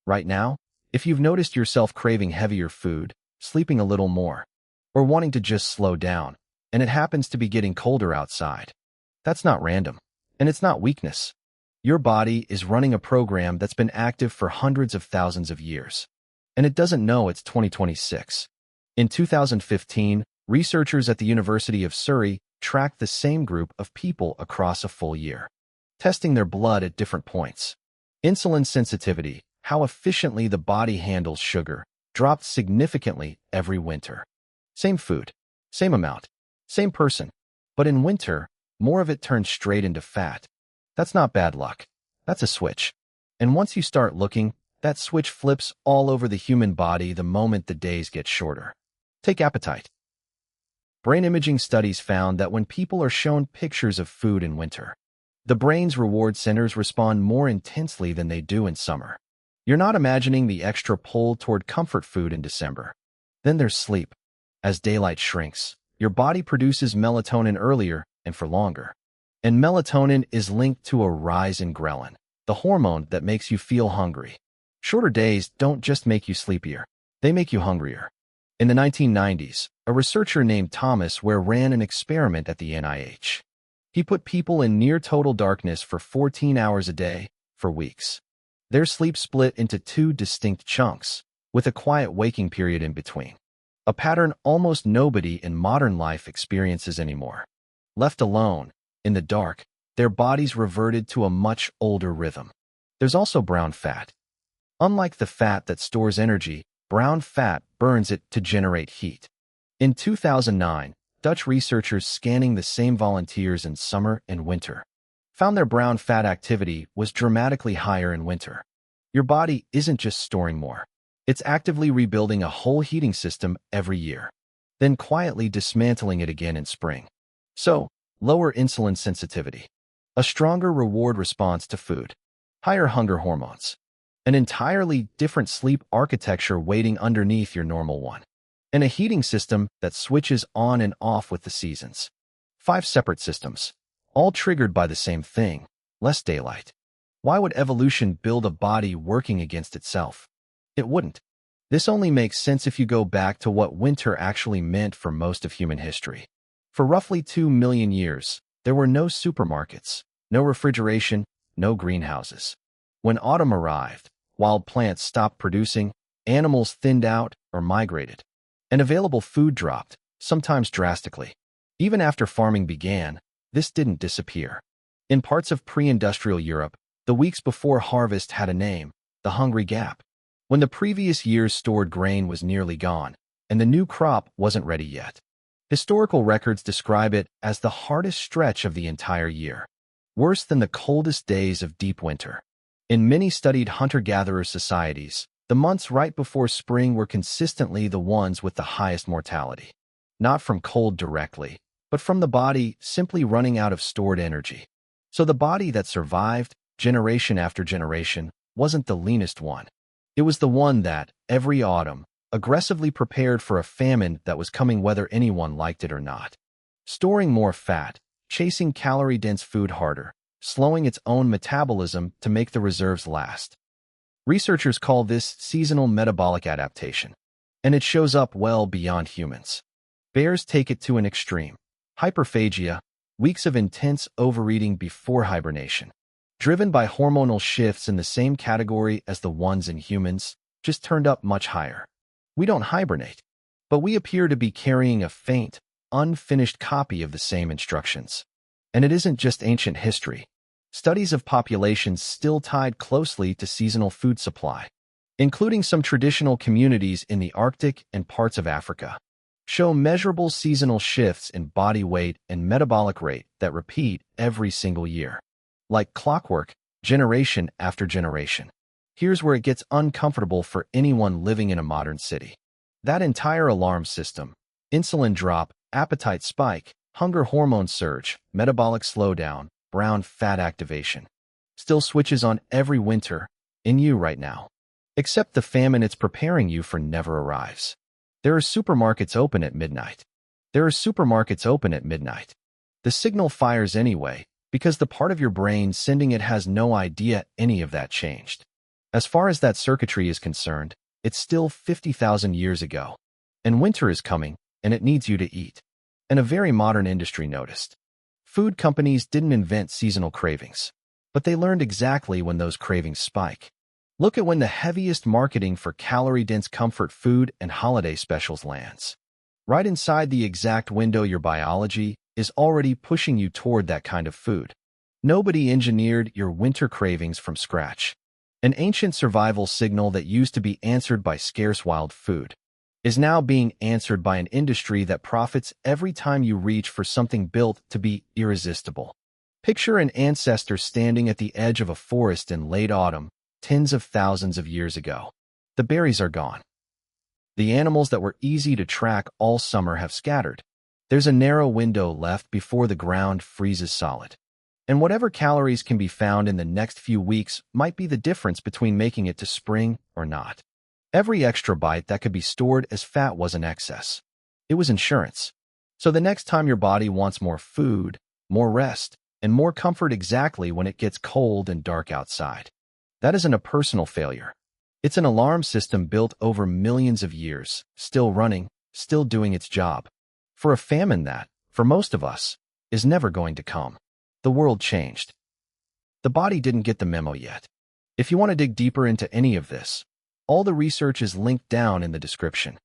Right now, if you've noticed yourself craving heavier food, sleeping a little more, or wanting to just slow down, and it happens to be getting colder outside, that's not random, and it's not weakness. Your body is running a program that's been active for hundreds of thousands of years, and it doesn't know it's 2026. In 2015, researchers at the University of Surrey tracked the same group of people across a full year, testing their blood at different points. Insulin sensitivity, how efficiently the body handles sugar, dropped significantly every winter. Same food, same amount, same person, but in winter, more of it turned straight into fat. That's not bad luck. That's a switch. And once you start looking, that switch flips all over the human body the moment the days get shorter. Take appetite. Brain imaging studies found that when people are shown pictures of food in winter, the brain's reward centers respond more intensely than they do in summer. You're not imagining the extra pull toward comfort food in December. Then there's sleep. As daylight shrinks, your body produces melatonin earlier and for longer. And melatonin is linked to a rise in ghrelin, the hormone that makes you feel hungry. Shorter days don't just make you sleepier, they make you hungrier. In the 1990s, a researcher named Thomas Ware ran an experiment at the NIH. He put people in near-total darkness for 14 hours a day for weeks. Their sleep split into two distinct chunks, with a quiet waking period in between. A pattern almost nobody in modern life experiences anymore. Left alone, in the dark, their bodies reverted to a much older rhythm. There's also brown fat. Unlike the fat that stores energy, brown fat burns it to generate heat. In 2009, Dutch researchers scanning the same volunteers in summer and winter found their brown fat activity was dramatically higher in winter. Your body isn't just storing more. It's actively rebuilding a whole heating system every year, then quietly dismantling it again in spring. So, lower insulin sensitivity, a stronger reward response to food, higher hunger hormones, an entirely different sleep architecture waiting underneath your normal one, and a heating system that switches on and off with the seasons. 5 separate systems, all triggered by the same thing, less daylight. Why would evolution build a body working against itself? It wouldn't. This only makes sense if you go back to what winter actually meant for most of human history. For roughly 2 million years, there were no supermarkets, no refrigeration, no greenhouses. When autumn arrived, wild plants stopped producing, animals thinned out or migrated, and available food dropped, sometimes drastically. Even after farming began, this didn't disappear. In parts of pre-industrial Europe, the weeks before harvest had a name, the hungry gap, when the previous year's stored grain was nearly gone, and the new crop wasn't ready yet. Historical records describe it as the hardest stretch of the entire year, worse than the coldest days of deep winter. In many studied hunter-gatherer societies, the months right before spring were consistently the ones with the highest mortality. Not from cold directly, but from the body simply running out of stored energy. So the body that survived, generation after generation, wasn't the leanest one. It was the one that, every autumn, aggressively prepared for a famine that was coming whether anyone liked it or not. Storing more fat, chasing calorie-dense food harder, slowing its own metabolism to make the reserves last. Researchers call this seasonal metabolic adaptation, and it shows up well beyond humans. Bears take it to an extreme. Hyperphagia, weeks of intense overeating before hibernation, driven by hormonal shifts in the same category as the ones in humans, just turned up much higher. We don't hibernate, but we appear to be carrying a faint, unfinished copy of the same instructions. And it isn't just ancient history. Studies of populations still tied closely to seasonal food supply, including some traditional communities in the Arctic and parts of Africa, show measurable seasonal shifts in body weight and metabolic rate that repeat every single year. Like clockwork, generation after generation. Here's where it gets uncomfortable for anyone living in a modern city. That entire alarm system, insulin drop, appetite spike, hunger hormone surge, metabolic slowdown, brown fat activation, still switches on every winter in you right now. Except the famine it's preparing you for never arrives. There are supermarkets open at midnight. The signal fires anyway, because the part of your brain sending it has no idea any of that changed. As far as that circuitry is concerned, it's still 50,000 years ago. And winter is coming, and it needs you to eat. And a very modern industry noticed. Food companies didn't invent seasonal cravings, but they learned exactly when those cravings spike. Look at when the heaviest marketing for calorie-dense comfort food and holiday specials lands. Right inside the exact window your biology is already pushing you toward that kind of food. Nobody engineered your winter cravings from scratch. An ancient survival signal that used to be answered by scarce wild food is now being answered by an industry that profits every time you reach for something built to be irresistible. Picture an ancestor standing at the edge of a forest in late autumn, tens of thousands of years ago. The berries are gone. The animals that were easy to track all summer have scattered. There's a narrow window left before the ground freezes solid. And whatever calories can be found in the next few weeks might be the difference between making it to spring or not. Every extra bite that could be stored as fat was an excess. It was insurance. So the next time your body wants more food, more rest, and more comfort exactly when it gets cold and dark outside, that isn't a personal failure. It's an alarm system built over millions of years, still running, still doing its job. For a famine that, for most of us, is never going to come. The world changed. The body didn't get the memo yet. If you want to dig deeper into any of this, all the research is linked down in the description.